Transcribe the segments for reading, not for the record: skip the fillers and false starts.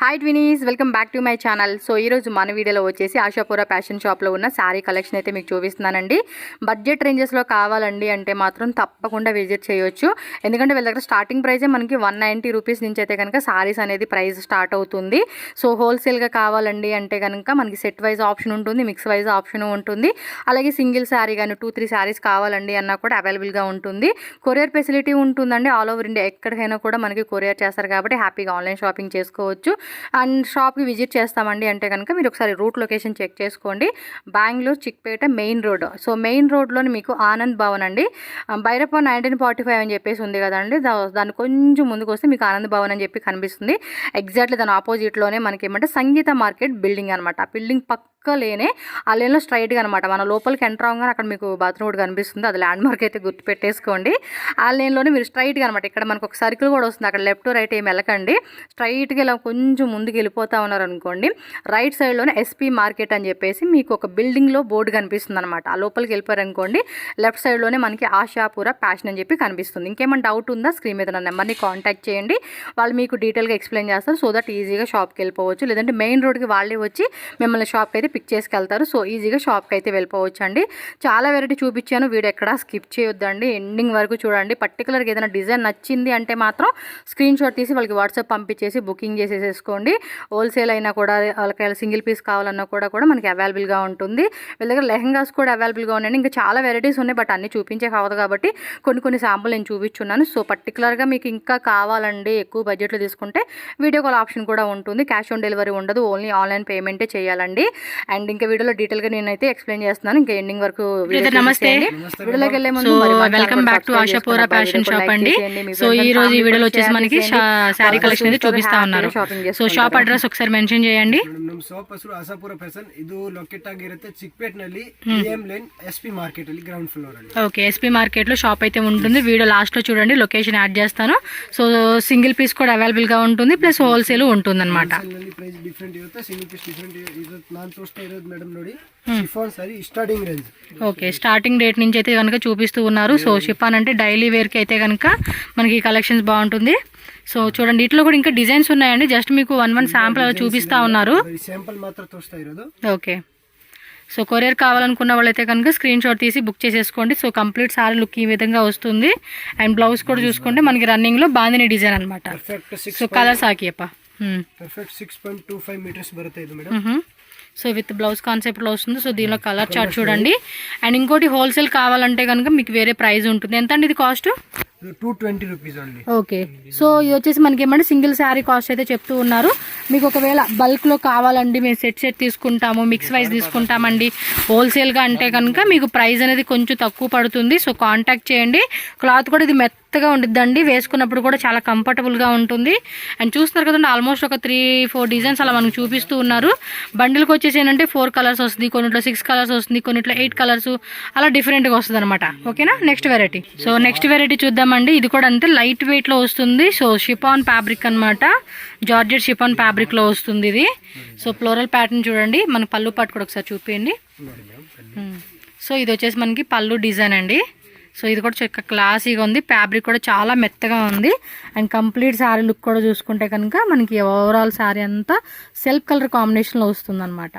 Hi twinnies, welcome back to my channel. So ఈరోజు మన వీడియోలో వచ్చేసి ఆశాపుర ఫ్యాషన్ షాప్లో ఉన్న శారీ కలెక్షన్ అయితే మీకు చూపిస్తున్నానండి. బడ్జెట్ రేంజెస్లో కావాలండి అంటే మాత్రం తప్పకుండా విజిట్ చేయొచ్చు. ఎందుకంటే వీళ్ళ దగ్గర స్టార్టింగ్ ప్రైజే మనకి 190 రూపీస్ నుంచి అయితే కనుక శారీస్ అనేది ప్రైస్ స్టార్ట్ అవుతుంది. సో హోల్సేల్గా కావాలండి అంటే కనుక మనకి సెట్ వైజ్ ఆప్షన్ ఉంటుంది, మిక్స్ వైజ్ ఆప్షన్ ఉంటుంది. అలాగే సింగిల్ శారీ కానీ 2-3 శారీస్ కావాలండి అన్నా కూడా అవైలబుల్గా ఉంటుంది. కొరియర్ ఫెసిలిటీ ఉంటుందండి. ఆల్ ఓవర్ ఇండియా ఎక్కడికైనా కూడా మనకి కొరియర్ చేస్తారు కాబట్టి హ్యాపీగా ఆన్లైన్ షాపింగ్ చేసుకోవచ్చు. అండ్ షాప్కి విజిట్ చేస్తామండి అంటే కనుక మీరు ఒకసారి రూట్ లొకేషన్ చెక్ చేసుకోండి. Bengaluru Chickpet main road. So main రోడ్లోని మీకు ఆనంద్ భవన్ అండి, భైరప్ప 1945 అని చెప్పేసి ఉంది కదండి. దాన్ని కొంచెం ముందుకు వస్తే మీకు ఆనంద్ భవన్ అని చెప్పి కనిపిస్తుంది. ఎగ్జాక్ట్లీ దాని ఆపోజిట్లోనే మనకి ఏమంటే సంగీత మార్కెట్ బిల్డింగ్ అనమాట. ఆ బిల్డింగ్ లేనే ఆ లేన్లో స్ట్రైట్గా అనమాట. మన లోపలికి ఎంటర్ అవ్వగానే అక్కడ మీకు బాత్రూమ్ కూడా కనిపిస్తుంది. అది ల్యాండ్ మార్క్ అయితే గుర్తుపెట్టేసుకోండి. ఆ లేన్లోనే మీరు స్ట్రైట్గా అనమాట. ఇక్కడ మనకు ఒక సర్కిల్ కూడా వస్తుంది. అక్కడ లెఫ్ట్ రైట్ ఏమి వెళ్ళకండి, స్ట్రైట్గా ఇలా కొంచెం ముందుకు వెళ్ళిపోతా ఉన్నారు అనుకోండి. రైట్ సైడ్లోనే ఎస్పీ మార్కెట్ అని చెప్పేసి మీకు ఒక బిల్డింగ్లో బోర్డు కనిపిస్తుంది అనమాట. ఆ లోపలికి వెళ్ళిపోయారు అనుకోండి, లెఫ్ట్ సైడ్లోనే మనకి ఆశాపుర ఫ్యాషన్ అని చెప్పి కనిపిస్తుంది. ఇంకేమైనా డౌట్ ఉందా స్క్రీన్ మీద నా నెంబర్ని కాంటాక్ట్ చేయండి. వాళ్ళు మీకు డీటెయిల్గా ఎక్స్ప్లెయిన్ చేస్తారు. సో దట్ ఈజీగా షాప్కి వెళ్ళిపోవచ్చు. లేదంటే మెయిన్ రోడ్కి వాళ్ళే వచ్చి మిమ్మల్ని షాప్కి అయితే పిక్ చేసుకెళ్తారు. సో ఈజీగా షాప్కి అయితే వెళ్ళిపోవచ్చు అండి. చాలా వెరైటీ చూపించాను, వీడియో ఎక్కడ స్కిప్ చేయొద్దండి, ఎండింగ్ వరకు చూడండి. పర్టికులర్గా ఏదైనా డిజైన్ నచ్చింది అంటే మాత్రం స్క్రీన్ షాట్ తీసి వాళ్ళకి వాట్సాప్ పంపించేసి బుకింగ్ చేసేసుకోండి. హోల్సేల్ అయినా కూడా వాళ్ళకి సింగిల్ పీస్ కావాలన్నా కూడా మనకి అవైలబుల్గా ఉంటుంది. వీళ్ళ దగ్గర లెహంగాస్ కూడా అవైలబుల్గా ఉన్నాయండి. ఇంకా చాలా వెరైటీస్ ఉన్నాయి, బట్ అన్నీ చూపించే కావదు కాబట్టి కొన్ని శాంపుల్ నేను చూపించున్నాను. సో పర్టికులర్గా మీకు ఇంకా కావాలండి ఎక్కువ బడ్జెట్లో తీసుకుంటే వీడియో కాల్ ఆప్షన్ కూడా ఉంటుంది. క్యాష్ ఆన్ డెలివరీ ఉండదు, ఓన్లీ ఆన్లైన్ పేమెంటే చేయాలండి. అండ్ ఇంకా వీడియోలో డీటెయిల్గా నేనైతే ఎక్స్ప్లెయిన్ చేస్తున్నాను. ఇంకా ఎండింగ్ వరకు నమస్తే, వీడియోలోకి వెళ్ళే ముందు welcome back to Ashapura fashion shop అండి. సో ఈ రోజు ఈ వీడియోలో వచ్చేసి మనకి శారీ కలెక్షన్ అయితే చూపిస్తా ఉన్నారు. సో షాప్ అడ్రస్ ఒకసారి ಮೆನ್ಷನ್ చేయండి. ನಮ್ಮ ಶಾಪ್ ಹೆಸರು ಆಶಾಪುರ ಫ್ಯಾಷನ್. ಇದು ಲೊಕೇಟ್ ಆಗಿರುತ್ತೆ ಚಿಕ್ಕಪೇಟೆನಲ್ಲಿ ಎಂ ಲೈನ್ ಎಸ್ಪಿ ಮಾರ್ಕೆಟ್ ಅಲ್ಲಿ ಗ್ರೌಂಡ್ ಫ್ಲೋರ್ ಅಲ್ಲಿ. ఓకే, ఎస్పీ మార్కెట్ లో షాప్ అయితే ఉంటుంది. వీడియో లాస్ట్ లో చూడండి, లొకేషన్ యాడ్ చేస్తాను. సో సింగిల్ పీస్ కూడా అవైలబుల్ గా ఉంటుంది, ప్లస్ హోల్సేల్ ఉంటుంది అనమాట. ಪ್ರೈಸ್ ಡಿಫರೆಂಟ್ ಇರುತ್ತೆ, ಸಿಂಗಲ್ ಪೀಸ್ ಡಿಫರೆಂಟ್ ಇರುತ್ತೆ. ನಾನು ತೋರಿಸ್ತಾ ಇರೋದು ಮೇಡಮ್ ನೋಡಿ chiffon sorry starting range. Okay, starting rate నుంచి అయితే కనుక చూపిస్తూ ఉన్నారు. సో షిఫాన్ అంటే డైలీ వేర్కి అయితే కనుక మనకి కలెక్షన్స్ బాగుంటుంది. సో చూడండి, ఇట్లో కూడా ఇంకా డిజైన్స్ ఉన్నాయండి. జస్ట్ మీకు వన్ శాంపుల్ అలా చూపిస్తా ఉన్నారు. శాంపుల్ మాత్రం తోస్తా ఇరోదు. ఓకే, సో కొరియర్ కావాలనుకున్న వాళ్ళైతే కనుక స్క్రీన్ షాట్ తీసి బుక్ చేసేసుకోండి. సో కంప్లీట్ సారీ లుక్ ఈ విధంగా వస్తుంది. అండ్ బ్లౌజ్ కూడా చూసుకుంటే మనకి రన్నింగ్ లో బాందిని డిజైన్ అనమాట. సో కలర్స్ ఆకియప్ప పర్ఫెక్ట్ 6.25 మీటర్స్ బರುತ್ತೆ ఇది మేడం. సో విత్ బ్లౌజ్ కాన్సెప్ట్లో వస్తుంది. సో దీనిలో కలర్ చార్ట్ చూడండి. అండ్ ఇంకోటి హోల్సేల్ కావాలంటే కనుక మీకు వేరే ప్రైస్ ఉంటుంది. ఎంత అండి ఇది కాస్ట్? 220 రూపీస్ అండి. ఓకే, సో ఇది వచ్చేసి మనకి ఏమంటే సింగిల్ శారీ కాస్ట్ అయితే చెప్తూ ఉన్నారు. మీకు ఒకవేళ బల్క్లో కావాలండి, మేము సెట్ తీసుకుంటాము, మిక్స్ వైజ్ తీసుకుంటామండి హోల్సేల్గా అంటే కనుక మీకు ప్రైస్ అనేది కొంచెం తక్కువ పడుతుంది. సో కాంటాక్ట్ చేయండి. క్లాత్ కూడా ఇది మెత్తగా ఉండిద్దండి, వేసుకున్నప్పుడు కూడా చాలా కంఫర్టబుల్గా ఉంటుంది. అండ్ చూస్తున్నారు కదండి, ఆల్మోస్ట్ ఒక 3-4 డిజైన్స్ అలా మనకు చూపిస్తూ ఉన్నారు. బండిల్కి వచ్చేసి ఏంటంటే 4 కలర్స్ వస్తుంది, కొన్నిట్లో 6 కలర్స్ వస్తుంది, కొన్నిట్లో 8 కలర్స్ అలా డిఫరెంట్గా వస్తుంది అనమాట. ఓకేనా, next variety. So next variety చూద్దామండి. ఇది కూడా అంతే లైట్ వెయిట్లో వస్తుంది. సో షిఫాన్ ఫ్యాబ్రిక్ అనమాట, జార్జెట్ షిఫాన్ ఫ్యాబ్రిక్లో వస్తుంది ఇది. సో ఫ్లోరల్ ప్యాటర్న్ చూడండి. మన పళ్ళు పాటు కూడా ఒకసారి చూపించండి. సో ఇది వచ్చేసి మనకి పళ్ళు డిజైన్ అండి. సో ఇది కూడా చక్కగా క్లాసీగా ఉంది, ఫ్యాబ్రిక్ కూడా చాలా మెత్తగా ఉంది. అండ్ కంప్లీట్ శారీ లుక్ కూడా చూసుకుంటే కనుక మనకి ఓవరాల్ శారీ అంతా సెల్ఫ్ కలర్ కాంబినేషన్లో వస్తుంది అనమాట.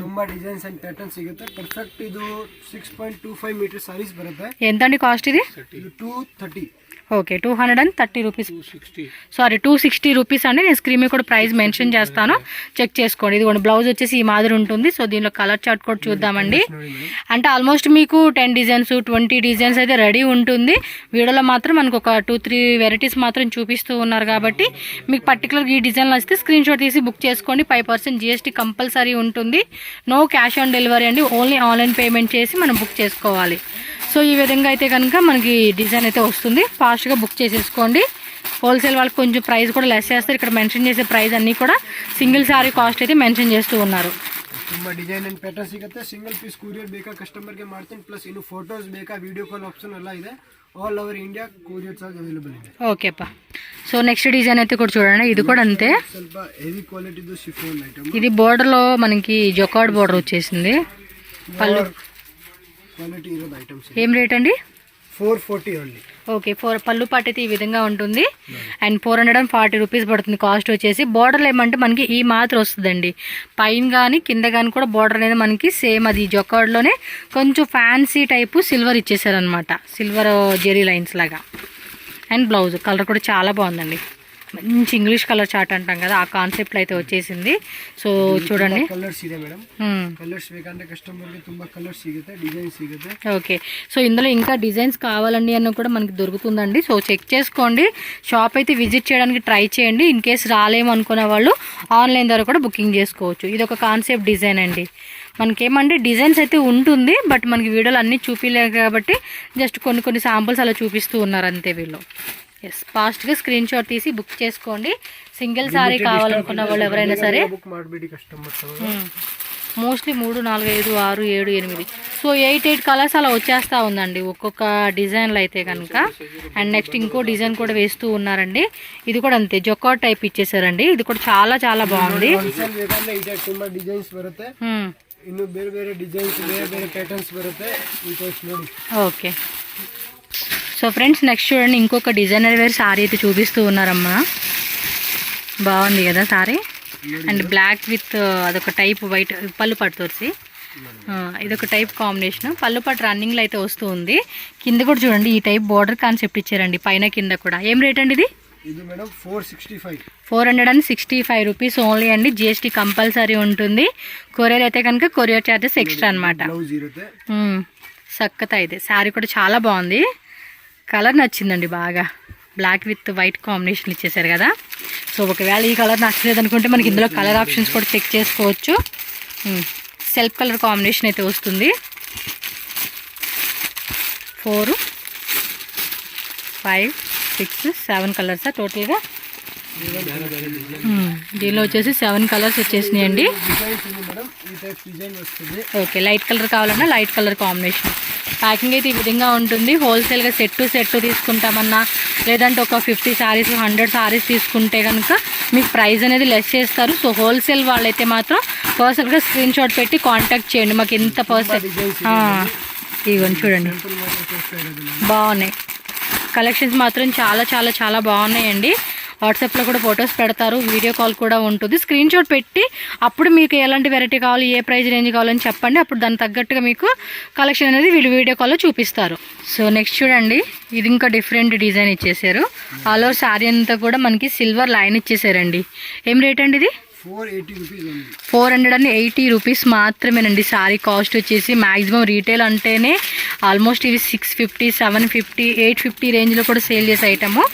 ತುಂಬಾ ಡಿಸೈನ್ಸ್ ಅಂಡ್ ಪ್ಯಾಟರ್ನ್ ಸಿಗುತ್ತೆ. ಪರ್ಫೆಕ್ಟ್ ಇದು 6.25 ಮೀಟರ್ ಸಾರೀಸ್ ಬರುತ್ತೆ. ఎంతండి కాస్ట్ ఇది? 230. ఓకే, 230 రూపీస్, సారీ 260 రూపీస్ అండి. నేను స్క్రీన్ మీద కూడా ప్రైస్ మెన్షన్ చేస్తాను, చెక్ చేసుకోండి. ఇది కూడా బ్లౌజ్ వచ్చేసి ఈ మాదిరి ఉంటుంది. సో దీనిలో కలర్ చార్ట్ కూడా చూద్దామండి. అంటే ఆల్మోస్ట్ మీకు 10 డిజైన్స్ 20 డిజైన్స్ అయితే రెడీ ఉంటుంది. వీడియోలో మాత్రం మనకు ఒక 2-3 వెరైటీస్ మాత్రం చూపిస్తూ ఉన్నారు కాబట్టి మీకు పర్టికులర్గా ఈ డిజైన్ వస్తే స్క్రీన్ షాట్ తీసి బుక్ చేసుకోండి. 5% GST కంపల్సరీ ఉంటుంది. నో క్యాష్ ఆన్ డెలివరీ అండి, ఓన్లీ ఆన్లైన్ పేమెంట్ చేసి మనం బుక్ చేసుకోవాలి. సో ఈ విధంగా అయితే కనుక మనకి డిజైన్ అయితే వస్తుంది. ఫాస్ట్గా బుక్ చేసేసుకోండి. హోల్సేల్ వాళ్ళకి కొంచెం ప్రైస్ కూడా లెస్ చేస్తారు. ఇక్కడ మెన్షన్ చేసే ప్రైస్ అన్నీ కూడా సింగిల్ సారీ కాస్ట్ అయితే మెన్షన్ చేస్తూ ఉన్నారు. ತುಂಬಾ ಡಿಸೈನ್ ಅಂಡ್ ಪ್ಯಾಟರ್ನ್ ಸಿಗುತ್ತೆ. ಸಿಂಗಲ್ ಪೀಸ್ ಕೊರಿಯರ್ ಬೇಕಾ ಕಸ್ಟಮರ್ಗೆ ಮಾಡ್ತೀನಿ, ಪ್ಲಸ್ ಇನ್ನು ಫೋಟೋಸ್ ಬೇಕಾ, ವಿಡಿಯೋ ಕಾಲ್ ಆಪ್ಷನ್ ಎಲ್ಲ ಇದೆ. All over India courier charge available ಇದೆ. ఓకే అప్ప. సో నెక్స్ట్ డిజైన్ అయితే కూడా చూడండి. ఇది కూడా అంతే, ಸ್ವಲ್ಪ ಹೆವಿ క్వాలిటీది షిఫాన్ ఐటమ్. ఇది బోర్డర్లో మనకి జొకార్డ్ బోర్డర్ వచ్చేసింది. పళ్ళు క్వాలిటీ ఇరోది ఐటమ్స్. ఏం రేట్ అండి? 440 ఓన్లీ. ఓకే, పళ్ళు పాటు అయితే ఈ విధంగా ఉంటుంది. అండ్ 440 రూపీస్ పడుతుంది కాస్ట్ వచ్చేసి. బార్డర్లు ఏమంటే మనకి ఈ మాత్రం వస్తుందండి. పైన కానీ కింద కానీ కూడా బార్డర్ అనేది మనకి సేమ్ అది జొకార్డ్లోనే కొంచెం ఫ్యాన్సీ టైపు సిల్వర్ ఇచ్చేసారనమాట, సిల్వర్ జెరీ లైన్స్ లాగా. అండ్ బ్లౌజ్ కలర్ కూడా చాలా బాగుందండి, మంచి ఇంగ్లీష్ కలర్ చార్ట్ అంటాం కదా ఆ కాన్సెప్ట్లో అయితే వచ్చేసింది. సో చూడండి ಕಲರ್ಸ್ ಇದೆ ಮೇಡಮ್, ಕಲರ್ಸ್ ಬೇಕಂದ್ರೆ ಕಸ್ಟಮರ್ಗೆ ತುಂಬಾ ಕಲರ್ಸ್ ಸಿಗುತ್ತೆ, ಡಿಸೈನ್ ಸಿಗುತ್ತೆ. ఓకే, సో ఇందులో ఇంకా డిజైన్స్ కావాలండి అన్న కూడా మనకి దొరుకుతుందండి. సో చెక్ చేసుకోండి, షాప్ అయితే విజిట్ చేయడానికి ట్రై చేయండి. ఇన్ కేస్ రాలేము అనుకునే వాళ్ళు ఆన్లైన్ ద్వారా కూడా బుకింగ్ చేసుకోవచ్చు. ఇది ఒక కాన్సెప్ట్ డిజైన్ అండి. మనకేమంటే డిజైన్స్ అయితే ఉంటుంది, బట్ మనకి వీడియోలు అన్నీ చూపించలేదు కాబట్టి జస్ట్ కొన్ని శాంపుల్స్ అలా చూపిస్తూ ఉన్నారు అంతే వీళ్ళు. ఎస్, ఫాస్ట్గా స్క్రీన్ షాట్ తీసి బుక్ చేసుకోండి. సింగిల్ సారీ కావాలనుకున్న వాళ్ళు ఎవరైనా సరే. ಬುಕ್ ಮಾಡಬೇಡಿ ಕಸ್ಟಮರ್ಸ್. మోస్ట్లీ 3, 4, 5, 6, 7, 8, సో 8 కలర్స్ అలా వచ్చేస్తూ ఉందండి ఒక్కొక్క డిజైన్లో అయితే కనుక. అండ్ నెక్స్ట్ ఇంకో డిజైన్ కూడా వేస్తూ ఉన్నారండి. ఇది కూడా అంతే జొకార్డ్ టైప్ ఇచ్చేసారండి. ఇది కూడా చాలా చాలా బాగుంది. ತುಂಬಾ ಡಿಸೈನ್ಸ್ ಬರುತ್ತೆ, ಇನ್ನು ಬೇರೆ ಬೇರೆ ಡಿಸೈನ್ಸ್, ಬೇರೆ ಬೇರೆ ಪ್ಯಾಟರ್ನ್ಸ್ ಬರುತ್ತೆ. ನೋಡಿ. ఓకే, సో ఫ్రెండ్స్ నెక్స్ట్ చూడండి, ఇంకొక డిజైనర్ వేర్ సారీ అయితే చూపిస్తూ ఉన్నారమ్మా. బాగుంది కదా సారీ. అండ్ బ్లాక్ విత్ అదొక టైప్ వైట్ పళ్ళు పట్టు తోసి, ఇదొక టైప్ కాంబినేషన్. పళ్ళు పట్టు రన్నింగ్లో అయితే వస్తూ ఉంది. కింద కూడా చూడండి ఈ టైప్ బార్డర్ కాన్సెప్ట్ ఇచ్చారండి, పైన కింద కూడా. ఏం రేట్ అండి ఇది? ఇది మేడం 465. 465 రూపీస్ ఓన్లీ అండి. జిఎస్టీ కంపల్సరీ ఉంటుంది. కొరియర్ అయితే కనుక కొరియర్ ఛార్జెస్ ఎక్స్ట్రా అనమాట. సక్కత ఇది శారీ కూడా చాలా బాగుంది. కలర్ నచ్చిందండి బాగా, బ్లాక్ విత్ వైట్ కాంబినేషన్ ఇచ్చేసారు కదా. సో ఒకవేళ ఈ కలర్ నచ్చలేదు అనుకుంటే మనకి ఇందులో కలర్ ఆప్షన్స్ కూడా చెక్ చేసుకోవచ్చు. సెల్ఫ్ కలర్ కాంబినేషన్ అయితే వస్తుంది. 4, 5, 6, 7 కలర్సా టోటల్గా? దీనిలో వచ్చేసి 7 కలర్స్ వచ్చేసినాయండి. ఓకే, లైట్ కలర్ కావాలన్నా లైట్ కలర్ కాంబినేషన్. ప్యాకింగ్ అయితే ఈ విధంగా ఉంటుంది. హోల్సేల్గా సెట్ తీసుకుంటామన్నా, లేదంటే ఒక 50 శారీస్ 100 శారీస్ తీసుకుంటే కనుక మీకు ప్రైస్ అనేది లెస్ చేస్తారు. సో హోల్సేల్ వాళ్ళైతే మాత్రం పర్సనల్గా స్క్రీన్ షాట్ పెట్టి కాంటాక్ట్ చేయండి. మాకు ఎంత ఇవన్నీ చూడండి బాగున్నాయి. కలెక్షన్స్ మాత్రం చాలా చాలా చాలా బాగున్నాయండి. వాట్సాప్లో కూడా ఫొటోస్ పెడతారు, వీడియో కాల్ కూడా ఉంటుంది. స్క్రీన్ షాట్ పెట్టి అప్పుడు మీకు ఎలాంటి వెరైటీ కావాలి, ఏ ప్రైస్ రేంజ్ కావాలని చెప్పండి. అప్పుడు దానికి తగ్గట్టుగా మీకు కలెక్షన్ అనేది వీళ్ళు వీడియో కాల్లో చూపిస్తారు. సో నెక్స్ట్ చూడండి, ఇది ఇంకా డిఫరెంట్ డిజైన్ ఇచ్చేసారు. ఆల్ ఓవర్ శారీ అంతా కూడా మనకి సిల్వర్ లైన్ ఇచ్చేసారండి. ఏం రేట్ అండి ఇది? 480 రూపీస్ మాత్రమేనండి. శారీ కాస్ట్ వచ్చేసి మ్యాక్సిమం రీటైల్ అంటేనే ఆల్మోస్ట్ ఇవి 650, 750, 850 రేంజ్లో కూడా సేల్ చేసే ఐటము.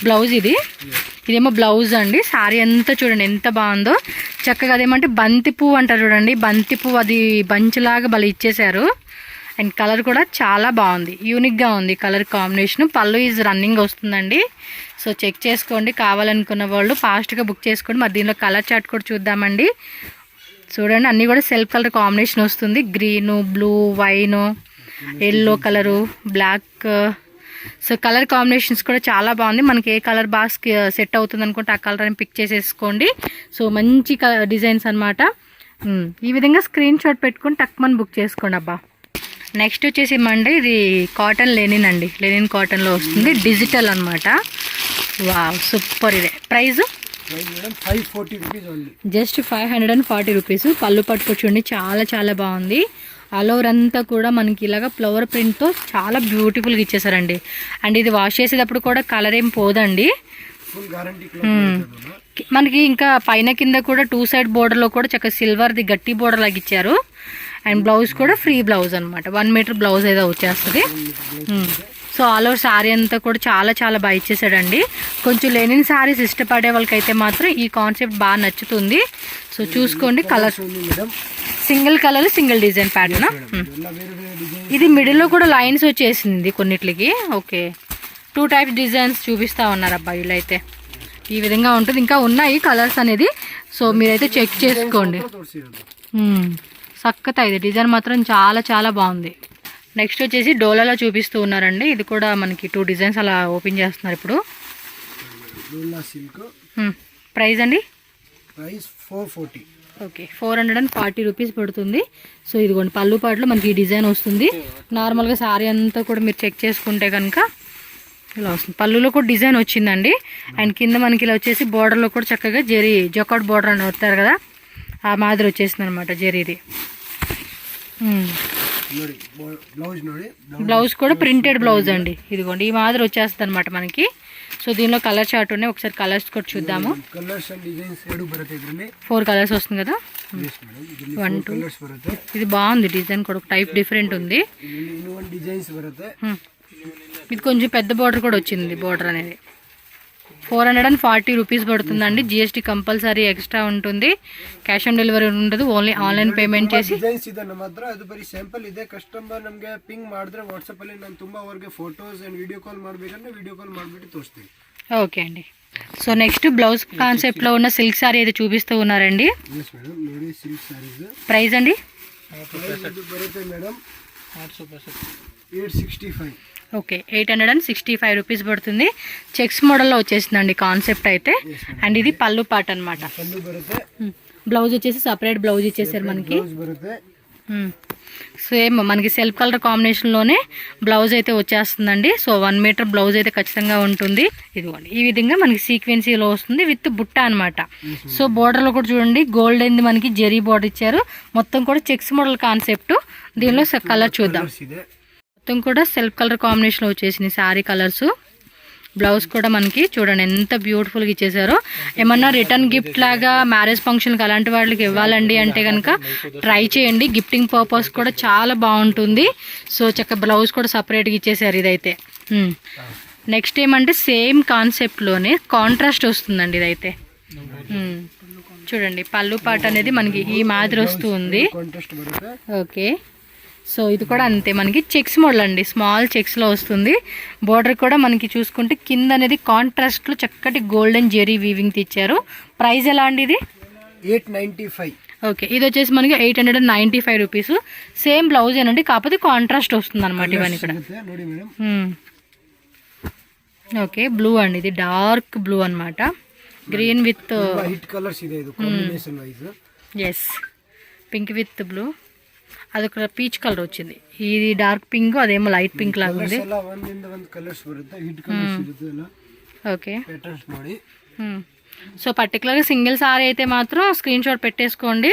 బ్లౌజ్ ఇదేమో బ్లౌజ్ అండి. శారీ అంతా చూడండి ఎంత బాగుందో. చక్కగా అదేమంటే బంతి పువ్వు అంటారు చూడండి, బంతి పువ్వు అది బంచ్లాగా భలే ఇచ్చేసారు. అండ్ కలర్ కూడా చాలా బాగుంది, యూనిక్గా ఉంది కలర్ కాంబినేషన్. పళ్ళు ఈజ్ రన్నింగ్ వస్తుందండి. సో చెక్ చేసుకోండి, కావాలనుకున్న వాళ్ళు ఫాస్ట్గా బుక్ చేసుకోండి. మరి దీనిలో కలర్ చార్ట్ కూడా చూద్దామండి. చూడండి అన్నీ కూడా సెల్ఫ్ కలర్ కాంబినేషన్ వస్తుంది. Green, blue, wine, yellow colour, black. So colour combinations కూడా చాలా బాగుంది. మనకి ఏ కలర్ బాగా సెట్ అవుతుంది అనుకుంటే ఆ కలర్ అని పిక్ చేసేసుకోండి. సో మంచి డిజైన్స్ అనమాట. ఈ విధంగా స్క్రీన్ షాట్ పెట్టుకొని టక్మని బుక్ చేసుకోండి అబ్బా. నెక్స్ట్ వచ్చేసి మండే ఇది కాటన్ లెనిన్ అండి. లెనిన్ కాటన్లో వస్తుంది, డిజిటల్ అనమాట. Wow super. ఇదే ప్రైస్ జస్ట్ 540 రూపీస్. పళ్ళు పట్టుకొచ్చుండి, చాలా చాలా బాగుంది. ఆల్ ఓవర్ అంతా కూడా మనకి ఇలాగ ఫ్లవర్ ప్రింట్తో చాలా బ్యూటిఫుల్గా ఇచ్చేసారండి. అండ్ ఇది వాష్ చేసేటప్పుడు కూడా కలర్ ఏం పోదండి. మనకి ఇంకా పైన కింద కూడా 2 సైడ్ బోర్డర్లో కూడా చక్కగా సిల్వర్ది గట్టి బోర్డర్ లాగా ఇచ్చారు. అండ్ బ్లౌజ్ కూడా ఫ్రీ బ్లౌజ్ అనమాట, 1 మీటర్ బ్లౌజ్ ఏదో వచ్చేస్తుంది. సో ఆల్ ఓవర్ శారీ అంతా కూడా చాలా చాలా బాగా ఇచ్చేసాడండి. కొంచెం లెనిన్ శారీస్ ఇష్టపడే వాళ్ళకైతే మాత్రం ఈ కాన్సెప్ట్ బాగా నచ్చుతుంది. సో చూసుకోండి, colour single colour single design pattern. ఇది మిడిల్లో కూడా లైన్స్ వచ్చేసింది కొన్నిట్లకి. ఓకే, 2 టైప్స్ డిజైన్స్ చూపిస్తూ ఉన్నారు అబ్బాయిలు అయితే. ఈ విధంగా ఉంటుంది. ఇంకా ఉన్నాయి కలర్స్ అనేది, సో మీరైతే చెక్ చేసుకోండి. సక్కత ఇది డిజైన్ మాత్రం చాలా చాలా బాగుంది. నెక్స్ట్ వచ్చేసి డోలాలో చూపిస్తూ ఉన్నారండి. ఇది కూడా మనకి 2 డిజైన్స్ అలా ఓపెన్ చేస్తున్నారు ఇప్పుడు. ప్రైస్ అండి? ప్రైస్ 440. ఓకే, 440 రూపీస్ పడుతుంది. సో ఇదిగోండి పళ్ళు పాటలో మనకి ఈ డిజైన్ వస్తుంది. నార్మల్గా శారీ అంతా కూడా మీరు చెక్ చేసుకుంటే కనుక ఇలా వస్తుంది. పళ్ళులో కూడా డిజైన్ వచ్చిందండి. అండ్ కింద మనకి ఇలా వచ్చేసి బోర్డర్లో కూడా చక్కగా జరీ జొకాట్ బోర్డర్ అని వస్తారు కదా, ఆ మాదిరి వచ్చేసింది అనమాట జరీది. బ్లౌజ్ కూడా ప్రింటెడ్ బ్లౌజ్ అండి. ఇదిగోండి ఈ మాదిరి వచ్చేస్తుంది అనమాట మనకి. సో దీనిలో కలర్ చార్ట్ ఉన్నాయి, ఒకసారి కలర్స్ కూడా చూద్దాము. 4 కలర్స్ వస్తుంది కదా. 1 2 ఇది బాగుంది డిజైన్ కూడా, ఒక టైప్ డిఫరెంట్ ఉంది. ఇది కొంచెం పెద్ద బోర్డర్ కూడా వచ్చింది. బోర్డర్ అనేది 440 రూపీస్ పడుతుందండి. GST కంపల్సరీ ఎక్స్ట్రా ఉంటుంది. ಕ್ಯಾಶ್ ಆನ್ ಡೆಲಿವರಿ ఉండదు, ఓన్లీ ఆన్లైన్ పేమెంట్ చేసి. ಡಿಸೈನ್ಸ್ ಇದೆ ನಮ್ಮ ಹತ್ರ, ಅದು ಬರೀ ಸ್ಯಾಂಪಲ್ ಇದೆ. ಕಸ್ಟಮರ್ ನಮಗೆ ಪಿಂಗ್ ಮಾಡಿದ್ರೆ ವಾಟ್ಸಪ್ ಅಲ್ಲಿ ನಾನು ತುಂಬಾ ಅವರಿಗೆ ಫೋಟೋಸ್ ಅಂಡ್ ವಿಡಿಯೋ ಕಾಲ್ ಮಾಡಬೇಕಂದ್ರೆ ವಿಡಿಯೋ ಕಾಲ್ ಮಾಡಿಬಿಟ್ಟು ತೋರಿಸ್ತೀನಿ. ఓకే అండి. సో నెక్స్ట్ బ్లౌజ్ కాన్సెప్ట్ లో ఉన్న సిల్క్ సారీ అయితే చూపిస్తూ ఉన్నారండి. ಎಸ್ ಮೇಡಮ್, ನೋಡಿ ಸಿಲ್ಕ್ ಸಾರೀಸ್ ప్రైస్ అండి ಬರುತ್ತೆ ಮೇಡಮ್ 865. ఓకే 865 రూపీస్ పడుతుంది. చెక్స్ మోడల్లో వచ్చేసిందండి కాన్సెప్ట్ అయితే. అండ్ ఇది పళ్ళు పాట అనమాట. ಪಲ್ಲು ಬರುತ್ತೆ, బ్లౌజ్ వచ్చేసి సపరేట్ బ్లౌజ్ ఇచ్చేసారు మనకి. ಬ್ಲೌಸ್ ಬರುತ್ತೆ. సేమ్ మనకి సెల్ఫ్ కలర్ కాంబినేషన్లోనే బ్లౌజ్ అయితే వచ్చేస్తుందండి. సో 1 మీటర్ బ్లౌజ్ అయితే ఖచ్చితంగా ఉంటుంది. ఇదిగోండి ఈ విధంగా మనకి సీక్వెన్సీలో వస్తుంది విత్ బుట్ట అనమాట. సో బోర్డర్లో కూడా చూడండి గోల్డ్ అయింది మనకి, జెరీ బోర్డర్ ఇచ్చారు. మొత్తం కూడా చెక్స్ మోడల్ కాన్సెప్ట్. దీనిలో కలర్ చూద్దాం. ಇದೆ మొత్తం కూడా సెల్ఫ్ కలర్ కాంబినేషన్లో వచ్చేసింది శారీ కలర్స్. బ్లౌజ్ కూడా మనకి చూడండి ఎంత బ్యూటిఫుల్గా ఇచ్చేసారో. ఏమన్నా రిటర్న్ గిఫ్ట్ లాగా మ్యారేజ్ ఫంక్షన్కి అలాంటి వాళ్ళకి ఇవ్వాలండి అంటే కనుక ట్రై చేయండి. గిఫ్టింగ్ పర్పస్ కూడా చాలా బాగుంటుంది. సో చక్క బ్లౌజ్ కూడా సపరేట్గా ఇచ్చేసారు ఇదైతే. నెక్స్ట్ ఏమంటే సేమ్ కాన్సెప్ట్లోనే కాంట్రాస్ట్ వస్తుందండి ఇదైతే. చూడండి పళ్ళు పాట అనేది మనకి ఈ మాదిరి వస్తూ ఉంది. ಕಾಂಟ್ರಾಸ್ಟ್ ಬರುತ್ತೆ. ఓకే సో ఇది కూడా అంతే మనకి చెక్స్ మోడల్ అండి, స్మాల్ చెక్స్లో వస్తుంది. బోర్డర్ కూడా మనకి చూసుకుంటే కింద అనేది కాంట్రాస్ట్లో చక్కటి గోల్డెన్ జెరీ వీవింగ్ ఇచ్చారు. ప్రైస్ ఎలా అండి ఇది? 895. ఓకే ఇది వచ్చేసి మనకి 895 రూపీస్. సేమ్ బ్లౌజ్ ఏనండి, కాకపోతే కాంట్రాస్ట్ వస్తుంది అనమాట ఇవన్నీ కూడా. ನೋಡಿ ಮೇಡಮ್, ఓకే బ్లూ అండి, ఇది డార్క్ బ్లూ అనమాట. గ్రీన్ విత్ వైట్ కలర్స్ ಇದೆ ಇದು combination wise. Yes pink with blue, అదొక పీచ్ కలర్ వచ్చింది. ఇది డార్క్ పింక్, అదేమో లైట్ పింక్ లాగా ఉంది. ಎಲ್ಲ ಒಂದಿಂದ ಒಂದು ಕಲರ್ಸ್ ಬರುತ್ತೆ, ಹಿಟ್ ಕಲರ್ಸ್ ಇರುತ್ತೆ ಎಲ್ಲ. ఓకే ಪ್ಯಾಟರ್ನ್ಸ್ ನೋಡಿ. సో పర్టికులర్గా సింగిల్ సారీ అయితే మాత్రం స్క్రీన్ షాట్ పెట్టేసుకోండి.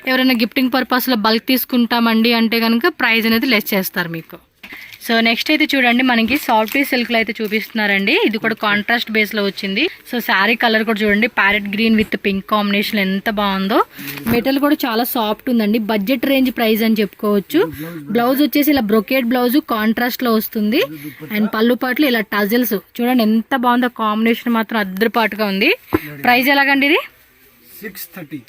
ఎవరైనా గిఫ్టింగ్ పర్పస్లో బల్క్ తీసుకుంటామండి అంటే కనుక ప్రైస్ అనేది లెస్ చేస్తారు మీకు. సో నెక్స్ట్ అయితే చూడండి మనకి సాఫ్ట్ సిల్క్లో అయితే చూపిస్తున్నారండి. ఇది కూడా కాంట్రాస్ట్ బేస్లో వచ్చింది. సో శారీ కలర్ కూడా చూడండి parrot green with pink combination ఎంత బాగుందో. మెటల్ కూడా చాలా సాఫ్ట్ ఉందండి. బడ్జెట్ రేంజ్ ప్రైస్ అని చెప్పుకోవచ్చు. బ్లౌజ్ వచ్చేసి ఇలా బ్రొకేట్ బ్లౌజ్ కాంట్రాస్ట్లో వస్తుంది. అండ్ పళ్ళు పాటలు ఇలా టజల్స్ చూడండి ఎంత బాగుందో. కాంబినేషన్ మాత్రం అద్దరిపాటుగా ఉంది. ప్రైస్ ఎలాగండి ఇది? 630.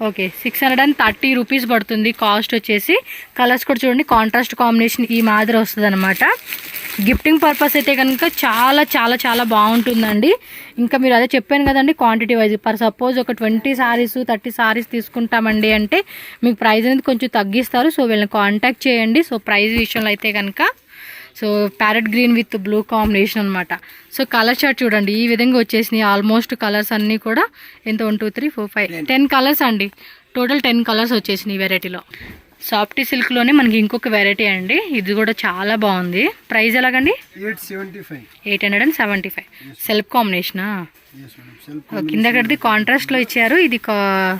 ఓకే 630 రూపీస్ పడుతుంది కాస్ట్ వచ్చేసి. కలర్స్ కూడా చూడండి కాంట్రాస్ట్ కాంబినేషన్ ఈ మాదిరి వస్తుంది అనమాట. గిఫ్టింగ్ పర్పస్ అయితే కనుక చాలా చాలా చాలా బాగుంటుందండి. ఇంకా మీరు అదే చెప్పాను కదండి క్వాంటిటీ వైజ్. ఫర్ సపోజ్ ఒక 20 సారీస్ 30 సారీస్ తీసుకుంటామండి అంటే మీకు ప్రైస్ అనేది కొంచెం తగ్గిస్తారు. సో వీళ్ళని కాంటాక్ట్ చేయండి. సో ప్రైస్ విషయంలో అయితే కనుక so parrot green with blue combination అనమాట. సో కలర్ చార్ట్ చూడండి ఈ విధంగా వచ్చేసినాయి. ఆల్మోస్ట్ కలర్స్ అన్నీ కూడా ఎంత 1 2 3 4 5 10 కలర్స్ అండి. టోటల్ 10 కలర్స్ వచ్చేసినాయి ఈ వెరైటీలో. సాఫ్టీ సిల్క్లోనే మనకి ఇంకొక వెరైటీ అండి, ఇది కూడా చాలా బాగుంది. ప్రైస్ ఎలాగండి? 875 సెల్ఫ్ కాంబినేషనా? కిందకడిది కాంట్రాస్ట్లో ఇచ్చారు, ఇది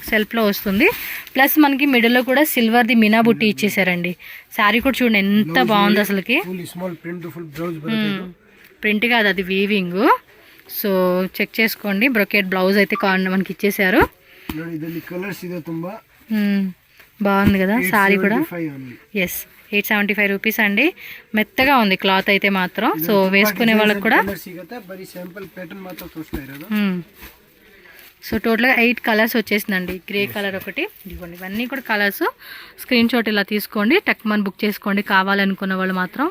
సెల్ఫ్లో వస్తుంది. ప్లస్ మనకి మిడిల్లో కూడా సిల్వర్ది మినా బుట్టి ఇచ్చేసారండి. శారీ కూడా చూడండి ఎంత బాగుంది అసలుకి. ప్రింట్ కాదు అది వీవింగ్. సో చెక్ చేసుకోండి. బ్రొకేట్ బ్లౌజ్ అయితే మనకి ఇచ్చేసారు. బాగుంది కదా శారీ కూడా. ఎస్ 875 రూపీస్ అండి. మెత్తగా ఉంది క్లాత్ అయితే మాత్రం. సో వేసుకునే వాళ్ళకి కూడా. సో టోటల్గా 8 కలర్స్ వచ్చేసిందండి. గ్రే కలర్ ఒకటి, ఇదిగోండి ఇవన్నీ కూడా కలర్స్. స్క్రీన్ షాట్ ఇలా తీసుకోండి, టక్మన్ బుక్ చేసుకోండి కావాలనుకున్న వాళ్ళు మాత్రం.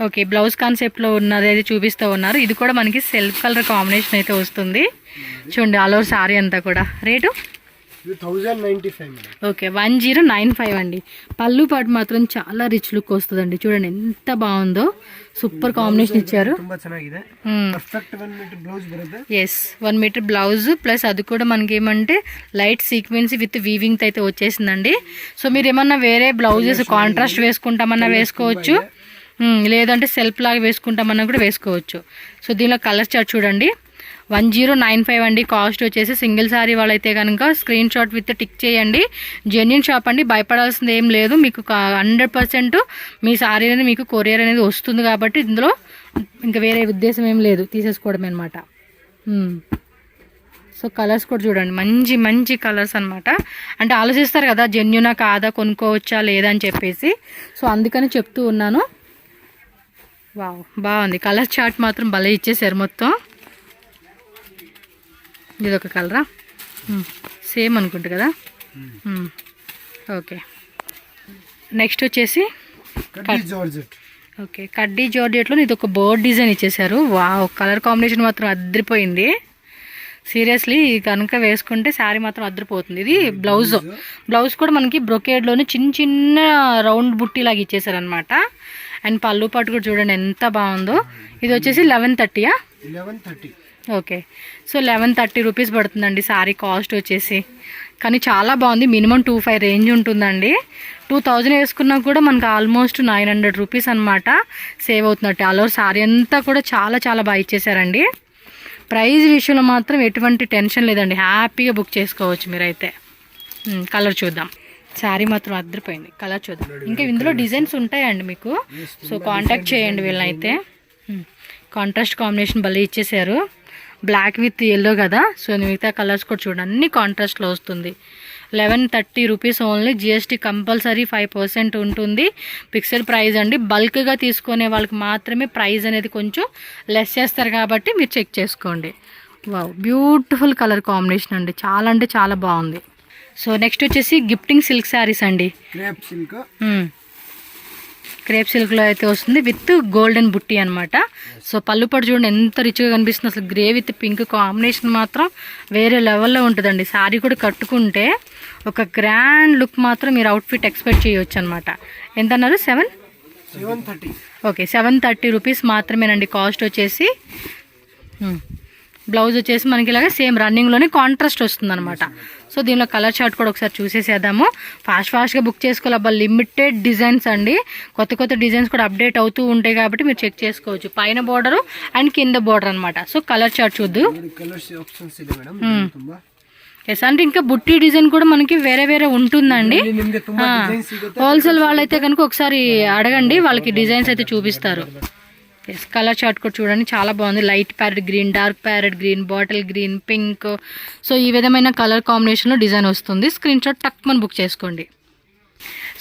ఓకే బ్లౌజ్ కాన్సెప్ట్లో ఉన్నది అయితే చూపిస్తూ ఉన్నారు. ఇది కూడా మనకి సెల్ఫ్ కలర్ కాంబినేషన్ అయితే వస్తుంది. చూడండి ఆల్ ఓవర్ శారీ అంతా కూడా. రేటు 1095. ఓకే 1095 అండి. పళ్ళు పాటు మాత్రం చాలా రిచ్ లుక్ వస్తుందండి. చూడండి ఎంత బాగుందో, సూపర్ కాంబినేషన్ ఇచ్చారు. ఎస్ 1 మీటర్ బ్లౌజ్ ప్లస్ అది కూడా మనకి ఏమంటే లైట్ సీక్వెన్స్ విత్ వీవింగ్ అయితే వచ్చేసిందండి. సో మీరు ఏమన్నా వేరే బ్లౌజెస్ కాంట్రాస్ట్ వేసుకుంటామన్నా వేసుకోవచ్చు. లేదంటే సెల్ఫ్ లాగా వేసుకుంటామన్నా కూడా వేసుకోవచ్చు. సో దీనిలో కలర్ చార్ట్ చూడండి, 1095 అండి కాస్ట్ వచ్చేసి. సింగిల్ శారీ వాళ్ళైతే కనుక స్క్రీన్ షాట్ విత్ టిక్ చేయండి. జెన్యున్ షాప్ అండి, భయపడాల్సింది ఏం లేదు. మీకు 100% మీ శారీ అనేది మీకు కొరియర్ అనేది వస్తుంది కాబట్టి ఇందులో ఇంకా వేరే ఉద్దేశం ఏం లేదు, తీసేసుకోవడమే అనమాట. సో కలర్స్ కూడా చూడండి, మంచి మంచి కలర్స్ అనమాట. అంటే ఆలోచిస్తారు కదా జెన్యునా కాదా, కొనుక్కోవచ్చా లేదా అని చెప్పేసి. సో అందుకని చెప్తూ ఉన్నాను. వావ్, బాగుంది. కలర్ చార్ట్ మాత్రం భలే ఇచ్చేసారు మొత్తం. ఇదొక కలరా, సేమ్ అనుకుంటా కదా. ఓకే, నెక్స్ట్ వచ్చేసి ఓకే కడ్డీ జార్జెట్లో ఇది ఒక బర్డ్ డిజైన్ ఇచ్చేసారు. వావ్, కలర్ కాంబినేషన్ మాత్రం అద్దరిపోయింది. సీరియస్లీ కనుక వేసుకుంటే శారీ మాత్రం అద్దరిపోతుంది. ఇది బ్లౌజ్ కూడా మనకి బ్రొకేడ్లోనే చిన్న చిన్న రౌండ్ బుట్టి లాగా ఇచ్చేసారు అనమాట. అండ్ పళ్ళు పాటు కూడా చూడండి ఎంత బాగుందో. ఇది వచ్చేసి 1130. ఓకే, సో 1130 రూపీస్ పడుతుందండి శారీ కాస్ట్ వచ్చేసి. కానీ చాలా బాగుంది. మినిమం 25 రేంజ్ ఉంటుందండి. 2000 వేసుకున్నా కూడా మనకు ఆల్మోస్ట్ 900 రూపీస్ అనమాట సేవ్ అవుతున్నట్టు. ఆల్ శారీ అంతా కూడా చాలా చాలా బాగా ఇచ్చేసారండి. ప్రైస్ విషయంలో మాత్రం ఎటువంటి టెన్షన్ లేదండి, హ్యాపీగా బుక్ చేసుకోవచ్చు మీరైతే. కలర్ చూద్దాం. శారీ మాత్రం అద్దరిపోయింది. కలర్ చూద్దాం. ఇంకా ఇందులో డిజైన్స్ ఉంటాయండి మీకు, సో కాంటాక్ట్ చేయండి వీళ్ళనైతే. కాంట్రాస్ట్ కాంబినేషన్ భలే ఇచ్చేసారు, బ్లాక్ విత్ ఎల్లో కదా. సో మిగతా కలర్స్ కూడా చూడండి, అన్ని కాంట్రాస్ట్లో వస్తుంది. 1130 రూపీస్ ఓన్లీ. జిఎస్టీ కంపల్సరీ 5% ఉంటుంది. ఫిక్స్డ్ ప్రైస్ అండి. బల్క్గా తీసుకునే వాళ్ళకి మాత్రమే ప్రైస్ అనేది కొంచెం లెస్ చేస్తారు కాబట్టి మీరు చెక్ చేసుకోండి. వావ్, బ్యూటిఫుల్ కలర్ కాంబినేషన్ అండి, చాలా అంటే చాలా బాగుంది. సో నెక్స్ట్ వచ్చేసి గిఫ్టింగ్ సిల్క్ శారీస్ అండి. క్రేప్ సిల్క్లో అయితే వస్తుంది విత్ గోల్డెన్ బుట్టి అనమాట. సో పళ్ళు పట్టు చూడండి ఎంత రిచ్గా కనిపిస్తుంది. అసలు గ్రే విత్ పింక్ కాంబినేషన్ మాత్రం వేరే లెవెల్లో ఉంటుందండి. శారీ కూడా కట్టుకుంటే ఒక గ్రాండ్ లుక్ మాత్రం మీరు అవుట్ఫిట్ ఎక్స్పెక్ట్ చేయవచ్చు అనమాట. ఎంత అన్నారు? 730. ఓకే, 730 రూపీస్ మాత్రమేనండి కాస్ట్ వచ్చేసి. బ్లౌజ్ వచ్చేసి మనకి ఇలాగ సేమ్ రన్నింగ్లోనే కాంట్రాస్ట్ వస్తుంది అనమాట. సో దీనిలో కలర్ చార్ట్ కూడా ఒకసారి చూసేసేద్దాము. ఫాస్ట్గా బుక్ చేసుకోవాలి. లిమిటెడ్ డిజైన్స్ అండి, కొత్త డిజైన్స్ కూడా అప్డేట్ అవుతూ ఉంటాయి కాబట్టి మీరు చెక్ చేసుకోవచ్చు. పైన బోర్డర్ అండ్ కింద బోర్డర్ అనమాట. సో కలర్ చార్ట్ చూద్దాం. ఎస్ అంటే ఇంకా బుట్టి డిజైన్ కూడా మనకి వేరే వేరే ఉంటుందండి. హోల్సేల్ వాళ్ళైతే కనుక ఒకసారి అడగండి, వాళ్ళకి డిజైన్స్ అయితే చూపిస్తారు. ఎస్, కలర్ చార్ట్ కూడా చూడండి చాలా బాగుంది. Light parrot green, dark parrot green, bottle green, pink. So ఈ విధమైన కలర్ కాంబినేషన్లో డిజైన్ వస్తుంది. స్క్రీన్ షాట్ టక్మని బుక్ చేసుకోండి.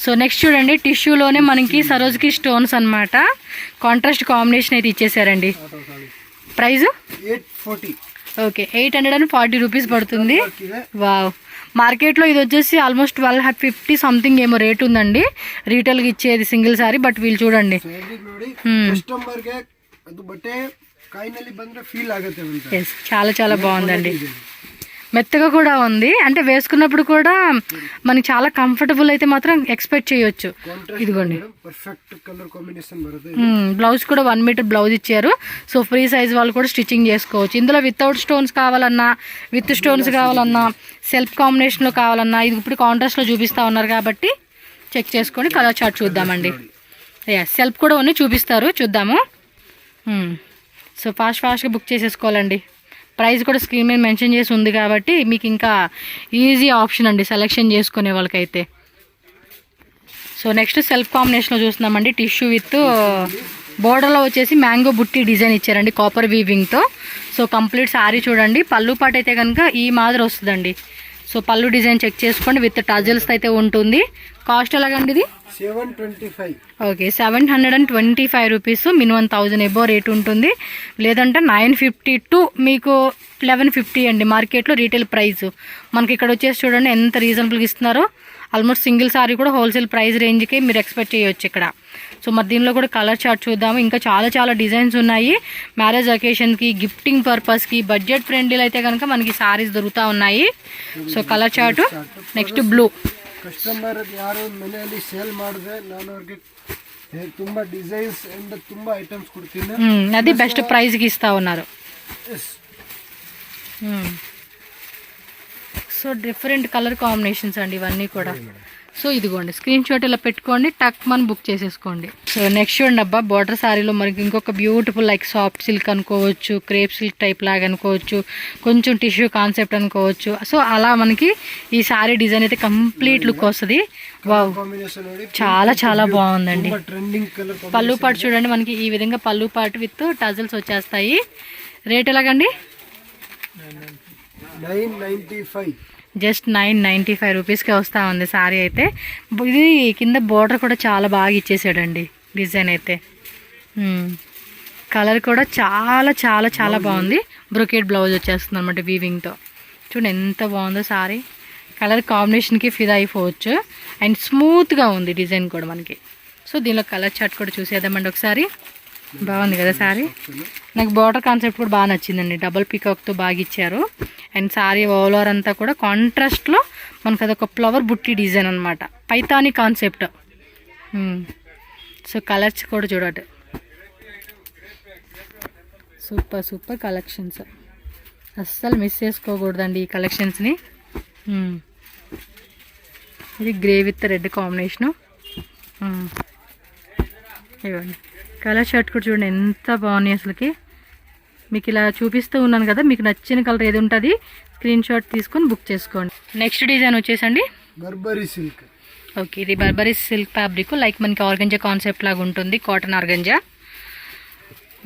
సో నెక్స్ట్ చూడండి, టిష్యూలోనే మనకి సరోజ్కి స్టోన్స్ అనమాట. కాంట్రాస్ట్ కాంబినేషన్ అయితే ఇచ్చేసారండి. ప్రైస్ 840. ఓకే, 840 రూపీస్ పడుతుంది. వావ్, మార్కెట్లో ఇది వచ్చేసి ఆల్మోస్ట్ 1250 సంథింగ్ ఏమో రేట్ ఉందండి రీటైల్గా ఇచ్చేది సింగిల్ సారీ. బట్ వీళ్ళు చూడండి చాలా చాలా బాగుందండి. మెత్తగా కూడా ఉంది, అంటే వేసుకున్నప్పుడు కూడా మనకి చాలా కంఫర్టబుల్ అయితే మాత్రం ఎక్స్పెక్ట్ చేయొచ్చు. ఇదిగోండి, బ్లౌజ్ కూడా 1 మీటర్ బ్లౌజ్ ఇచ్చారు. సో ఫ్రీ సైజ్ వాళ్ళు కూడా స్టిచ్చింగ్ చేసుకోవచ్చు. ఇందులో వితౌట్ స్టోన్స్ కావాలన్నా, విత్ స్టోన్స్ కావాలన్నా, సెల్ఫ్ కాంబినేషన్లో కావాలన్నా, ఇది ఇప్పుడు కాంట్రాస్ట్లో చూపిస్తూ ఉన్నారు కాబట్టి చెక్ చేసుకొని కలర్ చార్ట్ చూద్దామండి. సెల్ఫ్ కూడా ఉన్నాయి, చూపిస్తారు, చూద్దాము. సో ఫాస్ట్గా బుక్ చేసేసుకోవాలండి. ప్రైస్ కూడా స్క్రీన్ మీద మెన్షన్ చేసి ఉంది కాబట్టి మీకు ఇంకా ఈజీ ఆప్షన్ అండి సెలెక్షన్ చేసుకునే వాళ్ళకైతే. సో నెక్స్ట్ సెల్ఫ్ కాంబినేషన్లో చూస్తున్నామండి. టిష్యూ విత్ బోర్డర్లో వచ్చేసి మ్యాంగో బుట్టి డిజైన్ ఇచ్చారండి కాపర్ వీవింగ్తో. సో కంప్లీట్ శారీ చూడండి. పళ్ళు పాటు అయితే కనుక ఈ మాదిరి వస్తుందండి. సో పళ్ళు డిజైన్ చెక్ చేసుకోండి, విత్ టజల్స్ అయితే ఉంటుంది. కాస్ట్ ఎలాగండి ఇది? 725. Okay, 725 rupees. Minimum 1000 above rate ఉంటుంది. లేదంటే 950 టు మీకు 1150 అండి మార్కెట్లో రీటైల్ ప్రైస్. మనకి ఇక్కడ వచ్చేసి చూడండి ఎంత రీజనబుల్గా ఇస్తున్నారో. ఆల్మోస్ట్ సింగిల్ సారీ కూడా హోల్సేల్ ప్రైస్ రేంజ్కి మీరు ఎక్స్పెక్ట్ చేయొచ్చు ఇక్కడ. సో మరి దీనిలో కూడా కలర్ చార్ట్ చూద్దాము. ఇంకా చాలా డిజైన్స్ ఉన్నాయి. మ్యారేజ్ అకేషన్కి, గిఫ్టింగ్ పర్పస్కి, బడ్జెట్ ఫ్రెండ్లీలు అయితే కనుక మనకి సారీస్ దొరుకుతూ ఉన్నాయి. So colour chart. Next blue. Customer ಯಾರು ಮನೆಯಲ್ಲಿ ಸೇಲ್ ಮಾಡಿದ್ರೆ ನಾನು ಅವ್ರಿಗೆ ತುಂಬಾ ಡಿಸೈನ್ಸ್ ಅಂಡ್ ತುಂಬಾ ಐಟಮ್ಸ್ ಕೊಡ್ತೀನಿ. అది బెస్ట్ ప్రైస్కి ఇస్తా ఉన్నారు. సో డిఫరెంట్ కలర్ కాంబినేషన్స్ అండి ఇవన్నీ కూడా. సో ఇదిగోండి స్క్రీన్ షాట్ ఇలా పెట్టుకోండి, టక్ మనం బుక్ చేసేసుకోండి. సో నెక్స్ట్ చూడండి అబ్బా, బార్డర్ శారీలో మనకి ఇంకొక బ్యూటిఫుల్ లైక్ సాఫ్ట్ సిల్క్ అనుకోవచ్చు, క్రేప్ సిల్క్ టైప్ లాగా అనుకోవచ్చు, కొంచెం టిష్యూ కాన్సెప్ట్ అనుకోవచ్చు. సో అలా మనకి ఈ శారీ డిజైన్ అయితే కంప్లీట్ లుక్ వస్తుంది. వావ్, చాలా చాలా బాగుందండి. పళ్ళు పాటు చూడండి మనకి ఈ విధంగా పళ్ళు పాటు విత్ టజల్స్ వచ్చేస్తాయి. రేట్ ఎలాగండి? 995. జస్ట్ 995 రూపీస్కే వస్తూ ఉంది శారీ అయితే. ఇది కింద బోర్డర్ కూడా చాలా బాగా ఇచ్చేసాడండి డిజైన్ అయితే. కలర్ కూడా చాలా చాలా చాలా బాగుంది. బ్రొకేట్ బ్లౌజ్ వచ్చేస్తుంది అనమాట వీవింగ్తో. చూడండి ఎంత బాగుందో శారీ. కలర్ కాంబినేషన్కి ఫిదా అయిపోవచ్చు. అండ్ స్మూత్గా ఉంది డిజైన్ కూడా మనకి. సో దీనిలో కలర్ చార్ట్ కూడా చూసేద్దామండి ఒకసారి. బాగుంది కదా శారీ. నాకు బార్డర్ కాన్సెప్ట్ కూడా బాగా నచ్చిందండి. డబుల్ పీకాక్తో బాగా ఇచ్చారు. అండ్ శారీ ఓవర్ అంతా కూడా కాంట్రాస్ట్లో మనకు అదొక ఫ్లవర్ బుట్టి డిజైన్ అనమాట, పైతాని కాన్సెప్ట్. సో కలర్స్ కూడా చూడండి, సూపర్ సూపర్ కలెక్షన్స్. అస్సలు మిస్ చేసుకోకూడదండి ఈ కలెక్షన్స్ని. ఇది గ్రే విత్ రెడ్ కాంబినేషను. ఇవ్వండి కలర్ షర్ట్ కూడా చూడండి ఎంత బాగున్నాయి అసలుకి. మీకు ఇలా చూపిస్తూ ఉన్నాను కదా, మీకు నచ్చిన కలర్ ఏది ఉంటుంది స్క్రీన్ షాట్ తీసుకొని బుక్ చేసుకోండి. నెక్స్ట్ డిజైన్ వచ్చేసండి బర్బరీ సిల్క్. ఓకే, ఇది బర్బరీ సిల్క్ ఫ్యాబ్రిక్ లైక్ మనకి ఆర్గంజా కాన్సెప్ట్ లాగా ఉంటుంది, కాటన్ ఆర్గంజా.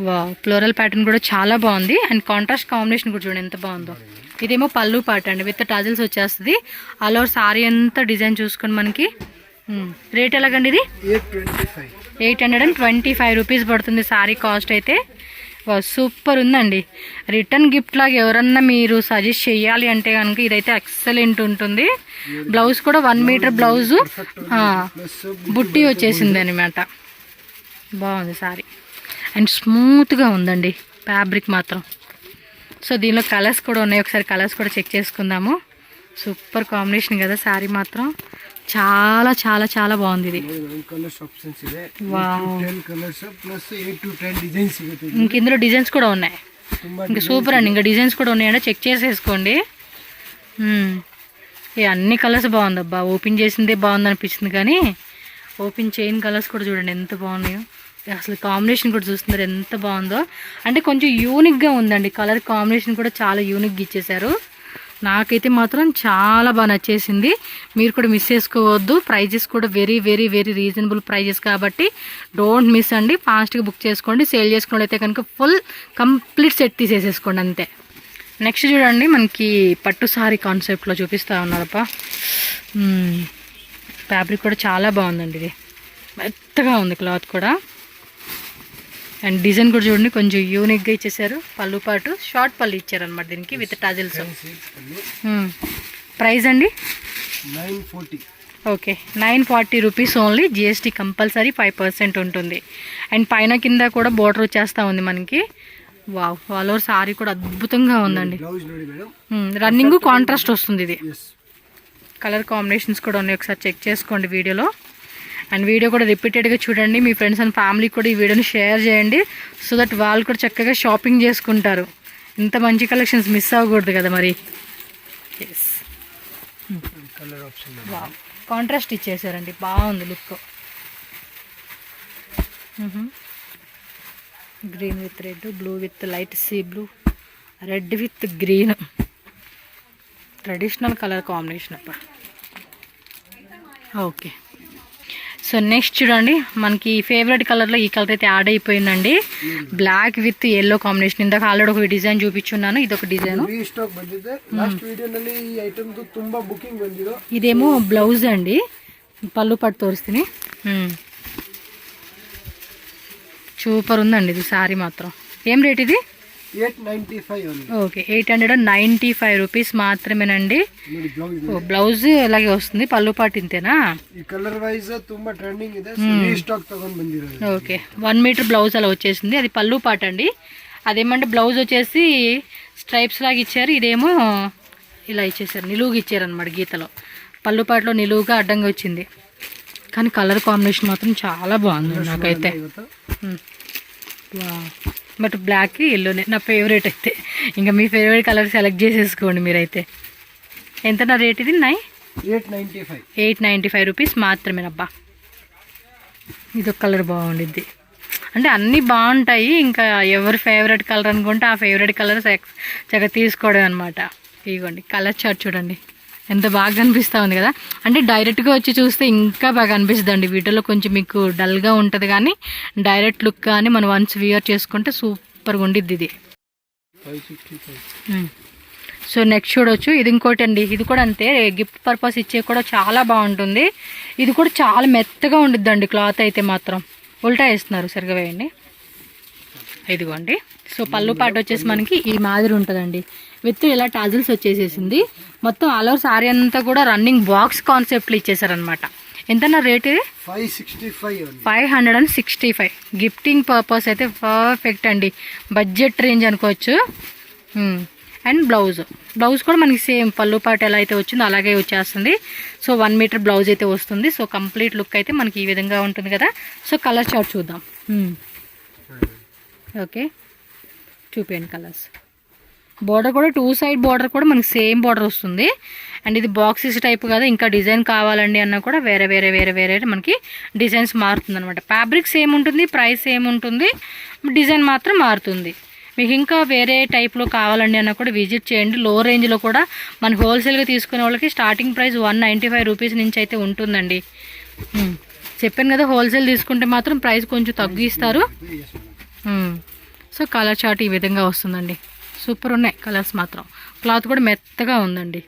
వా, ఫ్లోరల్ ప్యాటర్న్ కూడా చాలా బాగుంది. అండ్ కాంట్రాస్ట్ కాంబినేషన్ కూడా చూడండి ఎంత బాగుందో. ఇదేమో పళ్ళు పాట అండి విత్ టాజిల్స్ వచ్చేస్తుంది. ఆల్ ఓవర్ సారీ అంతా డిజైన్ చూసుకొని మనకి. రేట్ ఎలాగండి? ఇది 825 రూపీస్ పడుతుంది సారీ కాస్ట్ అయితే. సూపర్ ఉందండి. రిటర్న్ గిఫ్ట్ లాగా ఎవరన్నా మీరు సజెస్ట్ చేయాలి అంటే కనుక ఇదైతే ఎక్సలెంట్ ఉంటుంది. బ్లౌజ్ కూడా 1 మీటర్ బ్లౌజు బుట్టి వచ్చేసింది అనమాట. బాగుంది సారీ. అండ్ స్మూత్గా ఉందండి ఫ్యాబ్రిక్ మాత్రం. సో దీనిలో కలర్స్ కూడా ఉన్నాయి, ఒకసారి కలర్స్ కూడా చెక్ చేసుకుందాము. సూపర్ కాంబినేషన్ కదా శారీ మాత్రం. చాలా చాలా చాలా బాగుంది ఇది. ఇంక ఇందులో డిజైన్స్ కూడా ఉన్నాయి. ఇంకా సూపర్ అండి. ఇంకా డిజైన్స్ కూడా ఉన్నాయంటే చెక్ చేసేసుకోండి. అన్ని కలర్స్ బాగుందబ్బా. ఓపెన్ చేసిందే బాగుంది అనిపించింది, కానీ ఓపెన్ చేయని కలర్స్ కూడా చూడండి ఎంత బాగున్నాయో. అసలు కాంబినేషన్ కూడా చూస్తున్నారు ఎంత బాగుందో. అంటే కొంచెం యూనిక్గా ఉందండి. కలర్ కాంబినేషన్ కూడా చాలా యూనిక్గా ఇచ్చేసారు. నాకైతే మాత్రం చాలా బాగా నచ్చేసింది. మీరు కూడా మిస్ చేసుకోవద్దు. ప్రైజెస్ కూడా very very very reasonable prices కాబట్టి డోంట్ మిస్ అండి. ఫాస్ట్గా బుక్ చేసుకోండి. సేల్ చేసుకోండి అయితే కనుక ఫుల్ కంప్లీట్ సెట్ తీసేసేసుకోండి అంతే. నెక్స్ట్ చూడండి మనకి పట్టు సారీ కాన్సెప్ట్లో చూపిస్తూ ఉన్నారప్ప. ఫ్యాబ్రిక్ కూడా చాలా బాగుందండి. ఇది మెత్తగా ఉంది క్లాత్ కూడా. అండ్ డిజైన్ కూడా చూడండి కొంచెం యూనిక్గా ఇచ్చేసారు. పళ్ళు పాటు షార్ట్ పళ్ళు ఇచ్చారనమాట దీనికి విత్ టాజిల్స్. ప్రైస్ అండి 940. Okay, 940 rupees only. GST compulsory 5% ఉంటుంది. అండ్ పైన కింద కూడా బోర్డర్ వచ్చేస్తూ ఉంది మనకి. వావ్, ఆల్ ఓవర్ సారీ కూడా అద్భుతంగా ఉందండి. రన్నింగ్ కాంట్రాస్ట్ వస్తుంది. ఇది కలర్ కాంబినేషన్స్ కూడా ఉన్నాయి, ఒకసారి చెక్ చేసుకోండి వీడియోలో. అండ్ వీడియో కూడా రిపీటెడ్గా చూడండి. మీ ఫ్రెండ్స్ అండ్ ఫ్యామిలీకి కూడా ఈ వీడియోని షేర్ చేయండి. సో దట్ వాళ్ళు కూడా చక్కగా షాపింగ్ చేసుకుంటారు. ఇంత మంచి కలెక్షన్స్ మిస్ అవ్వకూడదు కదా మరి. ఎస్, కాంట్రాస్ట్ ఇచ్చేసారండి, బాగుంది look. Green with red, blue with light sea blue, red with green. Traditional colour combination అప్ప. ఓకే, సో నెక్స్ట్ చూడండి మనకి ఫేవరెట్ కలర్లో ఈ కలర్ అయితే యాడ్ అయిపోయిందండి. Black with yellow combination. ఇందాక ఆల్రెడీ ఒక డిజైన్ చూపించున్నాను, ఇదొక డిజైన్. ఇదేమో బ్లౌజ్ అండి, పళ్ళు పట్టు తోరిస్తుంది. సూపర్ ఉందండి ఇది శారీ మాత్రం. ఏం రేట్ ఇది? 895. ఓకే, 895 రూపీస్ మాత్రమేనండి. బ్లౌజ్ అలాగే వస్తుంది, పళ్ళు పాటు ఇంతేనా? కలర్ వైజ్ ತುಂಬಾ ట్రెండింగ్ ಇದೆ, రీస్టాక్ ತಗೊಂಡು ಬಂದಿರೋದು. ఓకే, 1 మీటర్ బ్లౌజ్ అలా వచ్చేసింది. అది పళ్ళు పాటు అండి. అదేమంటే బ్లౌజ్ వచ్చేసి స్ట్రైప్స్ లాగా ఇచ్చారు. ఇదేమో ఇలా ఇచ్చేసారు, నిలువుగా ఇచ్చారు అనమాట గీతలో. పళ్ళు పాటులో నిలువుగా అడ్డంగా వచ్చింది. కానీ కలర్ కాంబినేషన్ మాత్రం చాలా బాగుంది నాకైతే. బట్ బ్లాక్ ఎల్లోనే నా ఫేవరెట్ అయితే. ఇంకా మీ ఫేవరెట్ కలర్ సెలెక్ట్ చేసేసుకోండి మీరైతే. ఎంత నా రేట్ ఇది? 895. 895 రూపీస్ మాత్రమేనబ్బా. ఇదొక కలర్ బాగుండిద్ది. అంటే అన్నీ బాగుంటాయి, ఇంకా ఎవరి ఫేవరెట్ కలర్ అనుకుంటే ఆ ఫేవరెట్ కలర్ చక్కగా తీసుకోవడం అనమాట. ఇదిగోండి కలర్ చార్ట్ చూడండి ఎంత బాగా కనిపిస్తూ ఉంది కదా. అంటే డైరెక్ట్గా వచ్చి చూస్తే ఇంకా బాగా అనిపిస్తుంది అండి. వీటిలో కొంచెం మీకు డల్గా ఉంటుంది, కానీ డైరెక్ట్ లుక్ కానీ మనం వన్స్ వియర్ చేసుకుంటే సూపర్గా ఉండిద్ది ఇది. 565. సో నెక్స్ట్ చూడొచ్చు, ఇది ఇంకోటి అండి. ఇది కూడా అంతే, గిఫ్ట్ పర్పస్ ఇచ్చే కూడా చాలా బాగుంటుంది. ఇది కూడా చాలా మెత్తగా ఉండిద్దండి క్లాత్ అయితే మాత్రం. ఉల్టా వేస్తున్నారు, సరిగా వేయండి. ఇదిగోండి. సో పళ్ళు పాటు వచ్చేసి మనకి ఈ మాదిరి ఉంటుందండి. విత్ ఇలా టాజిల్స్ వచ్చేసేసింది. మొత్తం ఆల్ ఓవర్ సారీ అంతా కూడా రన్నింగ్ బాక్స్ కాన్సెప్ట్లు ఇచ్చేసారనమాట. ఎంతన్నా రేట్ ఇది? 565. గిఫ్టింగ్ పర్పస్ అయితే పర్ఫెక్ట్ అండి. బడ్జెట్ రేంజ్ అనుకోవచ్చు. అండ్ బ్లౌజ్ కూడా మనకి సేమ్ పళ్ళు పాటు ఎలా అయితే వచ్చిందో అలాగే వచ్చేస్తుంది. సో 1 మీటర్ బ్లౌజ్ అయితే వస్తుంది. సో కంప్లీట్ లుక్ అయితే మనకి ఈ విధంగా ఉంటుంది కదా. సో కలర్ చార్ట్ చూద్దాం. ఓకే, చూపించండి కలర్స్. బోర్డర్ కూడా 2 సైడ్ బోర్డర్ కూడా మనకి సేమ్ బోర్డర్ వస్తుంది. అండ్ ఇది బాక్సెస్ టైప్ కదా, ఇంకా డిజైన్ కావాలండి అన్నా కూడా వేరే వేరే వేరే వేరే మనకి డిజైన్స్ మారుతుంది అనమాట. ఫ్యాబ్రిక్ సేమ్ ఉంటుంది, ప్రైస్ సేమ్ ఉంటుంది, డిజైన్ మాత్రం మారుతుంది. మీకు ఇంకా వేరే టైప్లో కావాలండి అన్న కూడా విజిట్ చేయండి. లో రేంజ్లో కూడా మన హోల్సేల్గా తీసుకునే వాళ్ళకి స్టార్టింగ్ ప్రైస్ 195 రూపీస్ నుంచి అయితే ఉంటుందండి. చెప్పాను కదా, హోల్సేల్ తీసుకుంటే మాత్రం ప్రైస్ కొంచెం తగ్గిస్తారు. సో కలర్ చార్ట్ ఈ విధంగా వస్తుందండి. సూపర్ ఉన్నాయి కలర్స్ మాత్రం. క్లాత్ కూడా మెత్తగా ఉందండి.